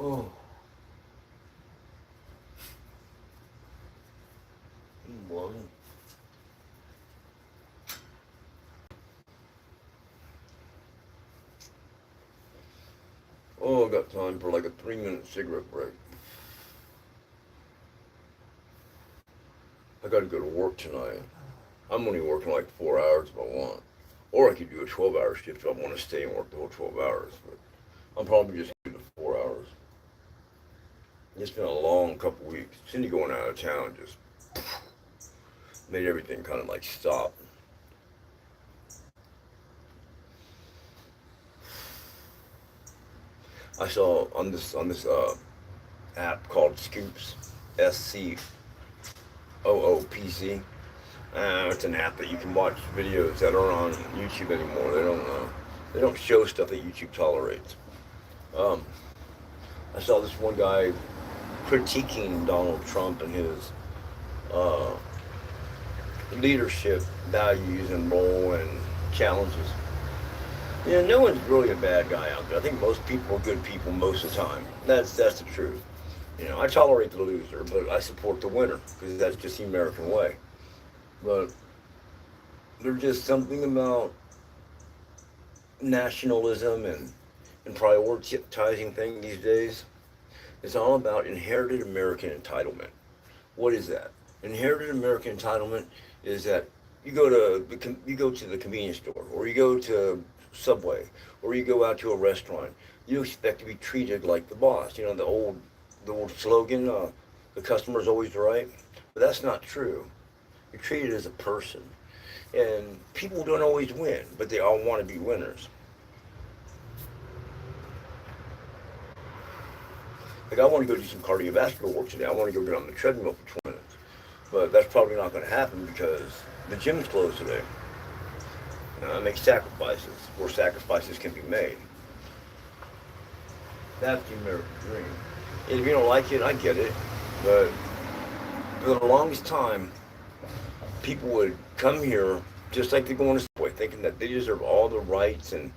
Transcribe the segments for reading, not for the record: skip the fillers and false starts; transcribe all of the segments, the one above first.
Oh, boy. Oh, I got time for like a 3 minute cigarette break. I gotta go to work tonight. I'm only working like 4 hours if I want. Or I could do a 12-hour shift if I want to stay and work the whole 12 hours. But I'm probably just doing the 4 hours. It's been a long couple weeks. Cindy going out of town just made everything kind of like stop. I saw on this app called Scoops, SCOOPC. It's an app that you can watch videos that aren't on YouTube anymore. They don't show stuff that YouTube tolerates. Um, I saw this one guy critiquing Donald Trump and his uh, leadership values and role and challenges. Yeah, no one's really a bad guy out there. I think most people are good people most of the time. That's the truth. I tolerate the loser, but I support the winner because that's just the American way. But there's just something about nationalism and prioritizing things these days. It's all about inherited American entitlement. What is that? Inherited American entitlement is that you go to the convenience store, or you go to Subway, or you go out to a restaurant. You expect to be treated like the boss. The old slogan, "The customer's always right," but that's not true. You're treated as a person, and people don't always win, but they all want to be winners. Like I want to go do some cardiovascular work today. I want to go get on the treadmill for 20 minutes, but that's probably not going to happen because the gym's closed today. I make sacrifices where sacrifices can be made. That's the American dream. And if you don't like it, I get it. But for the longest time, people would come here just like they go on a subway, thinking that they deserve all the rights and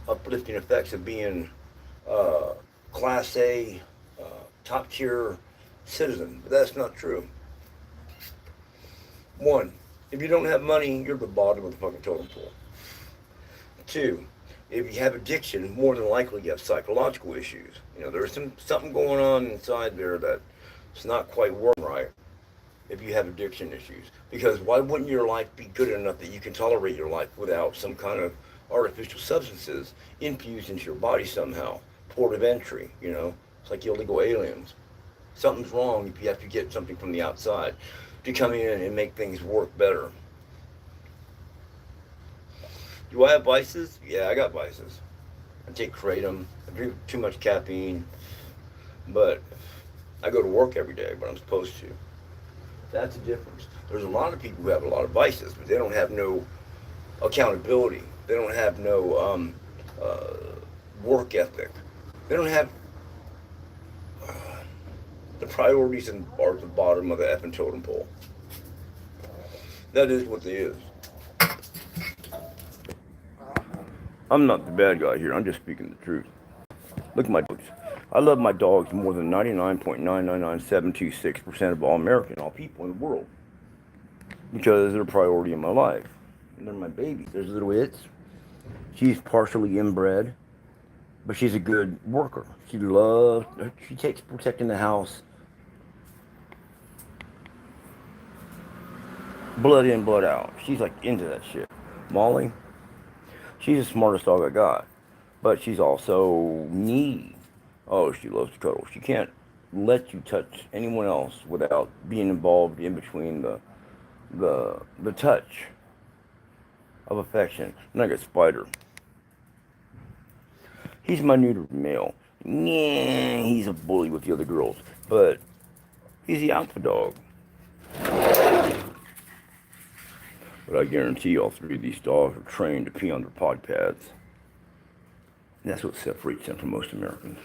uplifting effects of being uh, Class A, uh, top tier citizen. But that's not true. One, if you don't have money, you're at the bottom of the fucking totem pole. Two, if you have addiction, more than likely you have psychological issues. There's something going on inside there that's not quite working right if you have addiction issues. Because why wouldn't your life be good enough that you can tolerate your life without some kind of artificial substances infused into your body somehow? Port of entry. It's like illegal aliens. Something's wrong if you have to get something from the outside to come in and make things work better. Do I have vices? Yeah, I got vices. I take kratom. I drink too much caffeine, but I go to work every day, but I'm supposed to. That's the difference. There's a lot of people who have a lot of vices, but they don't have no accountability. They don't have no uh, work ethic. They don't have uh, the priorities are at the bottom of the effing totem pole. That is what it is. I'm not the bad guy here. I'm just speaking the truth. Look at my dogs. I love my dogs more than 99.999726% of all Americans, all people in the world, because they're a priority in my life. And they're my babies. There's little Its. She's partially inbred, but she's a good worker. She takes protecting the house blood in, blood out. She's like into that shit. Molly, she's the smartest dog I got, but she's also needy. Oh, she loves to cuddle. She can't let you touch anyone else without being involved in between the touch of affection. And I got Spider. He's my neutered male. Yeah, he's a bully with the other girls, but he's the alpha dog. But I guarantee all three of these dogs are trained to pee on their pod pads. And that's what separates them from most Americans.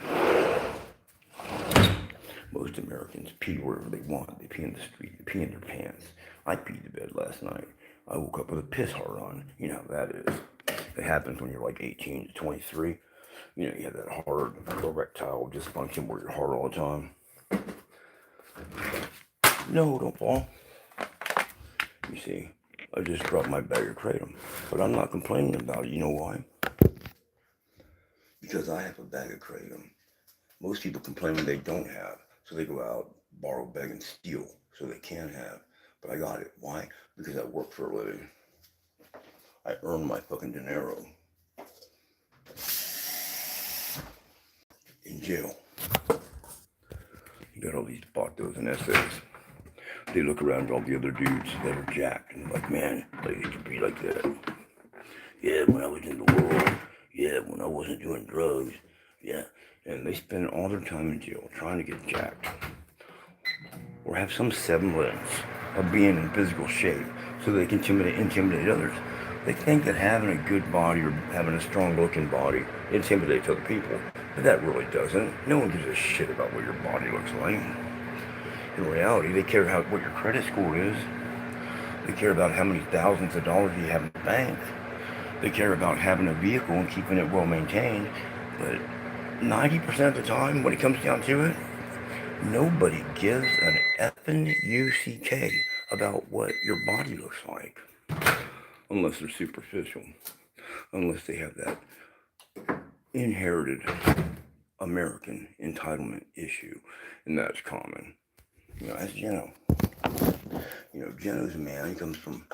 Most Americans pee wherever they want. They pee in the street. They pee in their pants. I peed the bed last night. I woke up with a piss hard on. You know how that is. It happens when you're like 18 to 23. You have that hard erectile dysfunction where you're hard all the time. No, don't fall. You see, I just dropped my bag of kratom. But I'm not complaining about it. You know why? Because I have a bag of kratom. Most people complain when they don't have. So they go out, borrow, beg, and steal so they can have. But I got it. Why? Because I work for a living. I earn my fucking dinero. In jail. You got all these Batos and essays. They look around at all the other dudes that are jacked and like, man, I used to be like that. Yeah, when I was in the world. Yeah, when I wasn't doing drugs. Yeah. And they spend all their time in jail trying to get jacked. Or have some semblance of being in physical shape so they can intimidate others. They think that having a good body or having a strong looking body intimidates other people. But that really doesn't. No one gives a shit about what your body looks like. In reality, they care what your credit score is. They care about how many thousands of dollars you have in the bank. They care about having a vehicle and keeping it well maintained. But 90% of the time, when it comes down to it, nobody gives an effing UCK about what your body looks like. Unless they're superficial. Unless they have that inherited American entitlement issue. And that's common. As Geno. Geno's a man. He comes from,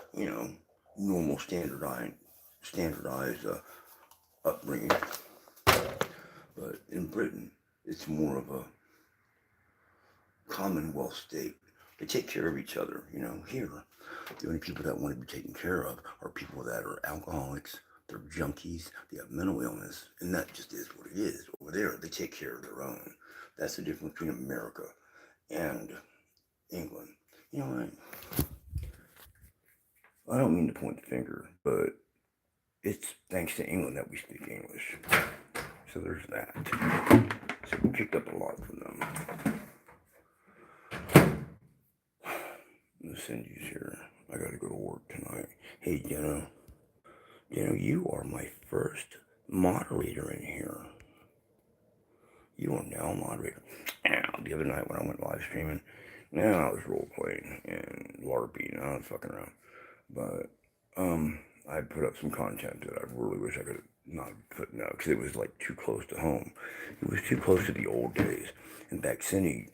normal standardized upbringing. But in Britain, it's more of a commonwealth state. They take care of each other. Here, the only people that want to be taken care of are people that are alcoholics, they're junkies, they have mental illness, and that just is what it is. Over there, they take care of their own. That's the difference between America and England. You know what? I don't mean to point the finger, but it's thanks to England that we speak English. So there's that. So we picked up a lot from them. The Cindy's here. I gotta go to work tonight. Hey, Jenna, you are my first moderator in here. You are now a moderator. The other night when I went live streaming, I was role playing and LARPing. I was fucking around. But I put up some content that I really wish I could not put out because it was like too close to home. It was too close to the old days. And back Cindy,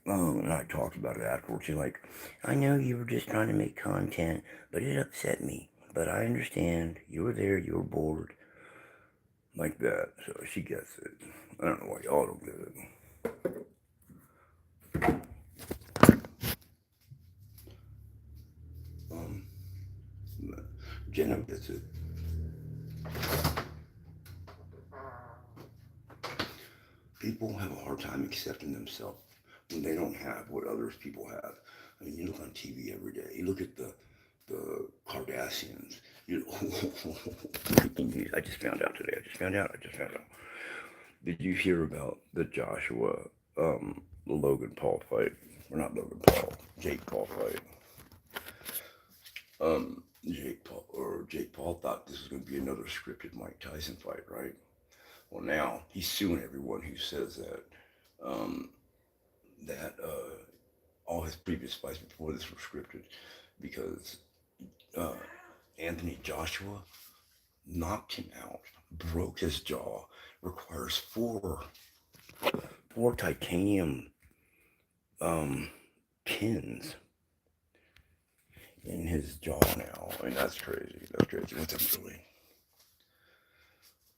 and I talked about it afterwards. She's like, I know you were just trying to make content, but it upset me. But I understand. You were there. You were bored. Like that. So she gets it. I don't know why y'all don't get it. Jenna gets it. People have a hard time accepting themselves when they don't have what others people have. I mean, you look on TV every day. You look at the Kardashians. Breaking news. I just found out today. I just found out. Did you hear about the Joshua Logan Paul fight? Or not Logan Paul, Jake Paul fight. Jake Paul thought this was going to be another scripted Mike Tyson fight, right? Well, now he's suing everyone who says that all his previous fights before this were scripted because Anthony Joshua knocked him out, broke his jaw, requires four titanium pins in his jaw now. I mean, that's crazy. What's up, Billy?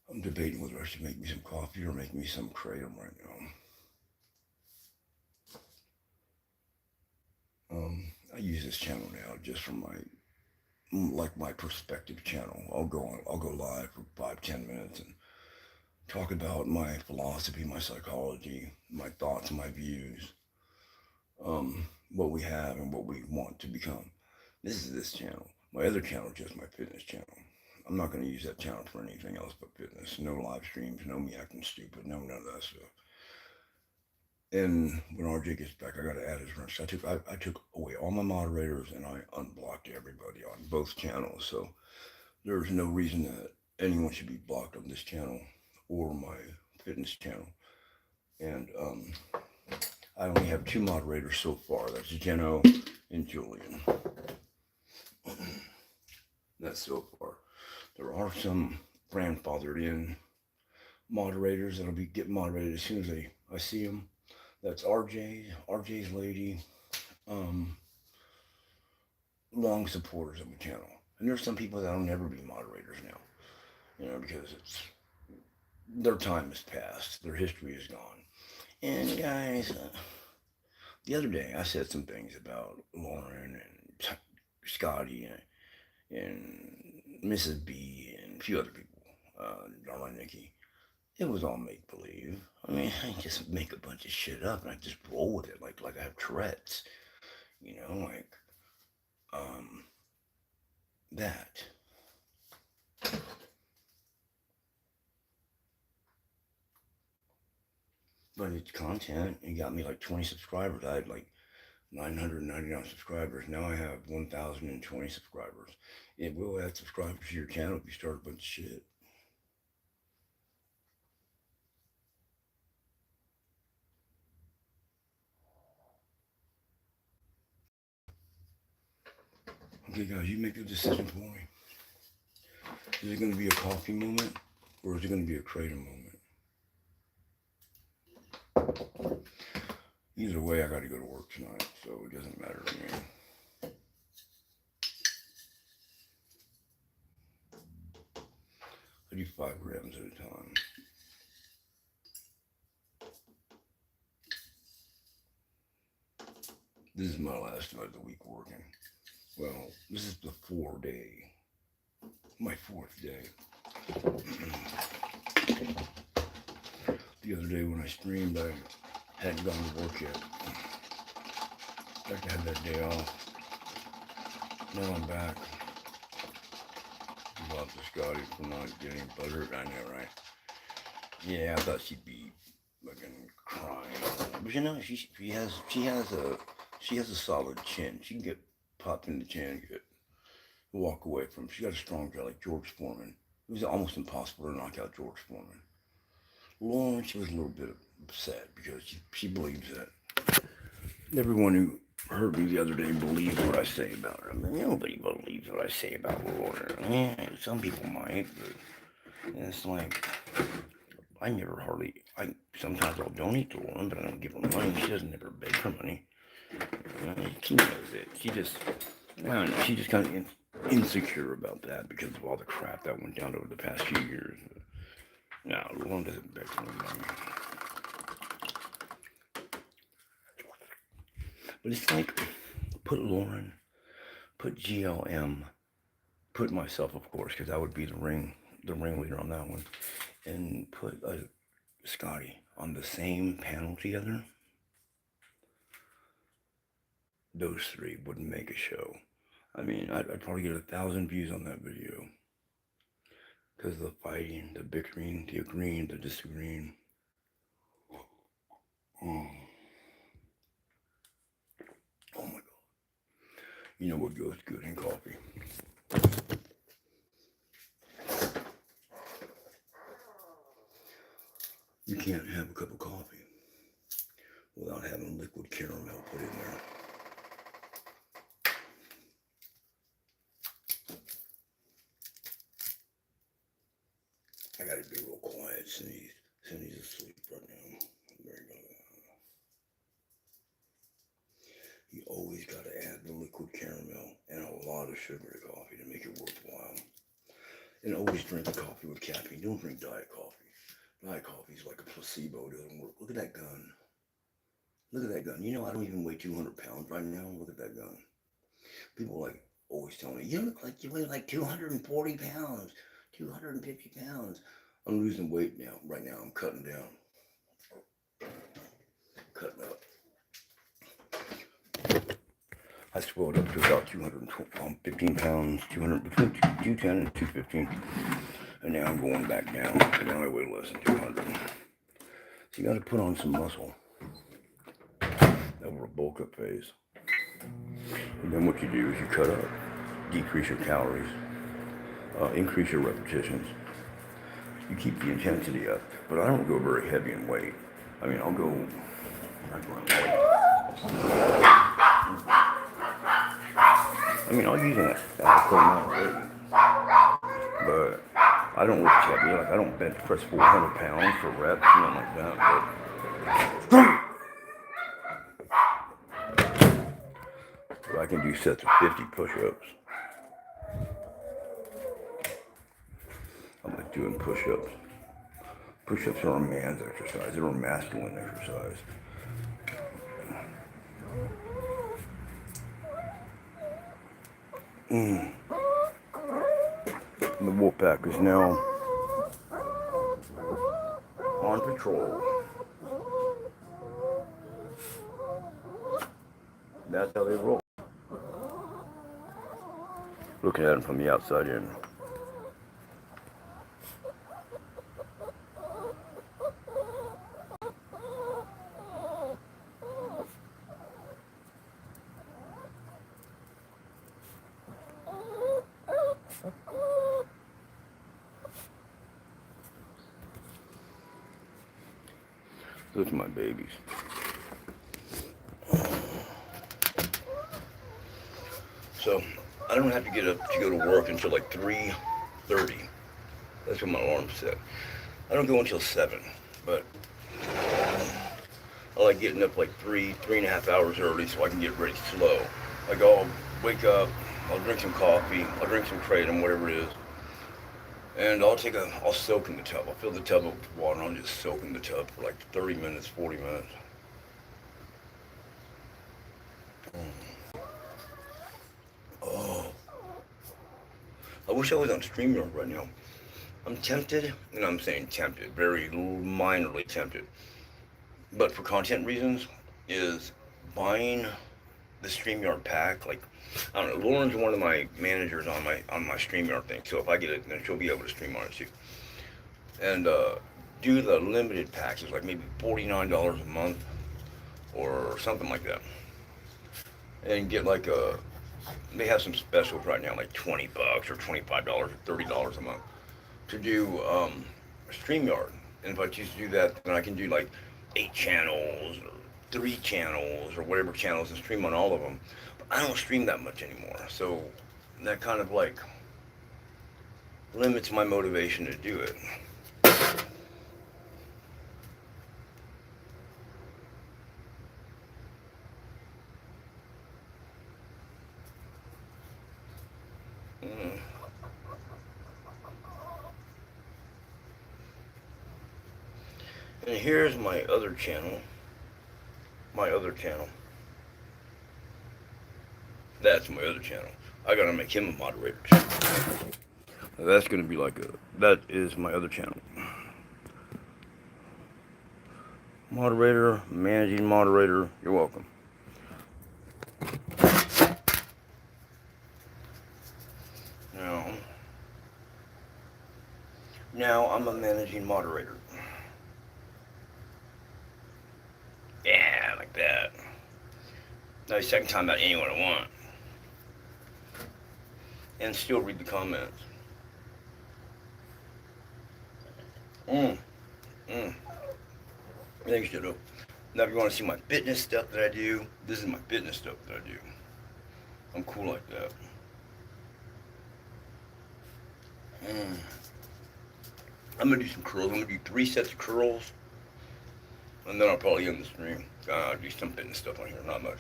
I'm debating whether I should make me some coffee or make me some kratom right now. I use this channel now just for my perspective channel. I'll go live for 5-10 minutes and talk about my philosophy, my psychology, my thoughts, my views, what we have and what we want to become. This is this channel. My other channel is just my fitness channel. I'm not going to use that channel for anything else but fitness. No live streams, no me acting stupid, no none of that stuff. And when RJ gets back, I got to add his run. So I took away all my moderators and I unblocked everybody on both channels. So there's no reason that anyone should be blocked on this channel or my fitness channel. And I only have two moderators so far. That's Jeno and Julian. That's so far. There are some grandfathered in moderators that'll be get moderated as soon as I see them. That's RJ's lady, um, long supporters of my channel. And there's some people that'll never be moderators now, because their time has passed, their history is gone. And guys, the other day I said some things about Lauren and Scotty and Mrs. B and a few other people, Darla Nikki. It was all make believe. I mean, I just make a bunch of shit up and I just roll with it like I have Tourette's, like um that. But it's content. It got me like 20 subscribers. I had like 999 subscribers. Now I have 1,020 subscribers. It will add subscribers to your channel if you start a bunch of shit. Okay, guys, you make the decision for me. Is it going to be a coffee moment or is it going to be a crater moment? Either way, I got to go to work tonight, so it doesn't matter to me. I do 5 grams at a time. This is my last night of the week working. Well, this is the my 4th day. The other day when I streamed, I hadn't gone to work yet. In fact, I had that day off. Now I'm back. About to Scotty for not getting butter. I know, right? Yeah, I thought she'd be fucking crying. But she has a solid chin. She can get popped in the chin, walk away from. She got a strong jaw like George Foreman. It was almost impossible to knock out George Foreman. Lauren, she was a little bit upset because she believes that everyone who heard me the other day believes what I say about her. I mean, nobody believes what I say about Lauren. Yeah, some people might, but it's like sometimes I'll donate to Lauren, but I don't give her money. She doesn't ever beg for money. She knows it. I don't know, she's just kind of insecure about that because of all the crap that went down over the past few years. No, Lauren doesn't beg for money. But it's like, put Lauren, put GLM, put myself, of course, because I would be the ringleader on that one, and put Scotty on the same panel together. Those 3 wouldn't make a show. I mean, I'd probably get 1,000 views on that video. Because of the fighting, the bickering, the agreeing, the disagreeing. Oh my God. You know what goes good in coffee? You can't have a cup of coffee without having liquid caramel put in there. I gotta be real quiet. Cindy's asleep right now. There you go. You always gotta add the liquid caramel and a lot of sugar to coffee to make it worthwhile. And always drink the coffee with caffeine. Don't drink Diet Coffee. Diet Coffee is like a placebo. It doesn't work. Look at that gun. Look at that gun. I don't even weigh 200 pounds right now. Look at that gun. People always tell me, you look like you weigh like 240 pounds, 250 pounds. I'm losing weight now. Right now, I'm cutting down. Cutting up. I swelled up to about 215 pounds, between 210 and 215. And now I'm going back down. Now I weigh less than 200. So you got to put on some muscle over a bulk up phase. And then what you do is you cut up, decrease your calories, increase your repetitions. you keep the intensity up. But I don't go very heavy in weight. I mean, I'll go. I mean, I'll use an adequate amount of weight, but I don't lift heavy. Like I don't bench press 400 pounds for reps, nothing like that. But I can do sets of 50 push-ups. I like doing push-ups. Push-ups are a man's exercise. They're a masculine exercise. The wolf pack is now on patrol. That's how they roll. Looking at them from the outside in. Those are my babies. So I don't have to get up to go to work until like 3:30. That's when my alarm's set. I don't go until 7, but I like getting up like 3.5 hours early so I can get ready slow. Like I'll wake up, I'll drink some coffee, I'll drink some kratom, whatever it is, and I'll soak in the tub. I'll fill the tub up with water and I'll just soak in the tub for like 30 minutes, 40 minutes. Oh, I wish I was on StreamYard right now. I'm tempted, and I'm saying tempted, very minorly tempted, but for content reasons, is buying the StreamYard pack. Like, I don't know, Lauren's one of my managers on my StreamYard thing, so if I get it, then she'll be able to stream on it too. And do the limited packs, like maybe $49 a month or something like that, and get like they have some specials right now, like $20 or $25 or $30 a month to do StreamYard. And if I choose to do that, then I can do like 8 channels or 3 channels or whatever channels and stream on all of them. But I don't stream that much anymore, so that kind of like limits my motivation to do it. And here's my other channel. That's my other channel. I gotta make him a moderator too. That's gonna be like that is my other channel. Moderator, managing moderator, you're welcome. Now I'm a managing moderator. Yeah, like that. Now the second time about anyone I want. And still read the comments. Thanks, Jodo. Now if you want to see my fitness stuff that I do, this is my fitness stuff that I do. I'm cool like that. I'm gonna do some curls. I'm gonna do 3 sets of curls, and then I'll probably end the stream. I'll do some fitness stuff on here, not much.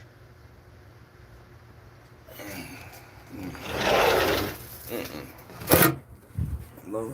Hello.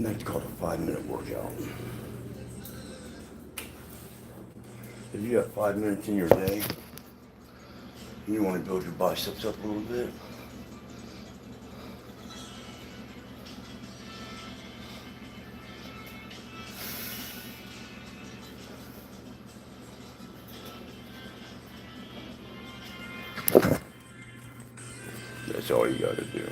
And that's called a 5-minute workout. If you have 5 minutes in your day, and you want to build your biceps up a little bit, that's all you got to do.